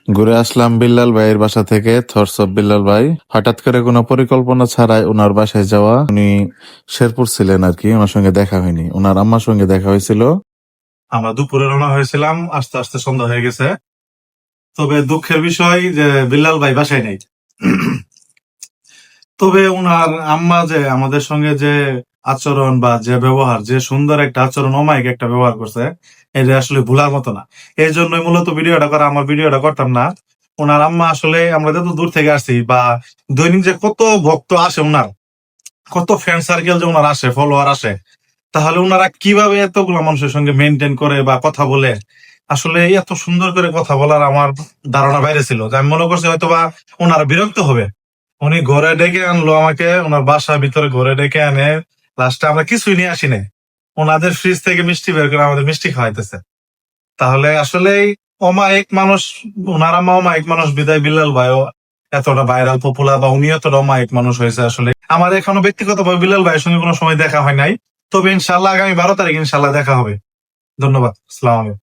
ঘুরে আসলাম বিল্লাল ভাইয়ের বাসা থেকে। থটস অফ বিল্লাল ভাই হঠাৎ করে কোনো পরিকল্পনা ছাড়াই ওনার বাসায় যাওয়া। উনি শেরপুর ছিলেন আর কি, ওনার সঙ্গে দেখা হয়নি, ওনার আম্মার সঙ্গে দেখা হয়েছিল। আমরা দুপুরে রওনা হয়েছিলাম, আস্তে আস্তে সন্ধ্যা হয়ে গেছে। তবে দুঃখের বিষয় যে বিল্লাল ভাই বাসায় নেই। তবে উনার আম্মা যে আমাদের সঙ্গে যে আচরণ বা যে ব্যবহার, যে সুন্দর একটা আচরণ, অমায়িক একটা ব্যবহার করছে, এটা আসলে ভুলার মতো না। এই জন্যই মূলত ভিডিওটা করা, আমার ভিডিওটা করতাম না। ওনার আম্মা আসলে, আমরা যত দূর থেকে আসছি বা দৈনিক যে কত ভক্ত আসে ওনার, কত ফ্রেন্ড সার্কেল যে ওনার আসে, ফলোয়ার আসে, তাহলে ওনারা কিভাবে এতগুলো মানুষের সঙ্গে মেনটেন করে বা কথা বলে, আসলে এত সুন্দর করে কথা বলার আমার ধারণা বাইরে ছিল। যে আমি মনে করছি হয়তো বা ওনারা বিরক্ত হবে। উনি ঘরে ডেকে আনলো আমাকে, ওনার বাসার ভিতরে ঘরে ডেকে আনে। লাস্টে আমরা কিছুই নিয়ে আসি নাই, ওনাদের ফ্রিজ থেকে মিষ্টি বের করে আমাদের মিষ্টি খাওয়াইতেছে। তাহলে আসলে অমায়িক মানুষ, ওনার আম্মা অমায়িক মানুষ বিদায় বিল্লাল ভাইও এতটা ভাইরাল পপুলার, বা উনি এতটা অমায়িক মানুষ হয়েছে। আসলে আমার এখনো ব্যক্তিগতভাবে বিল্লাল ভাইয়ের সঙ্গে কোনো সময় দেখা হয় নাই। তবে ইনশাল্লাহ আগামী 12 তারিখ ইনশাল্লাহ দেখা হবে। ধন্যবাদ। আসসালামু আলাইকুম।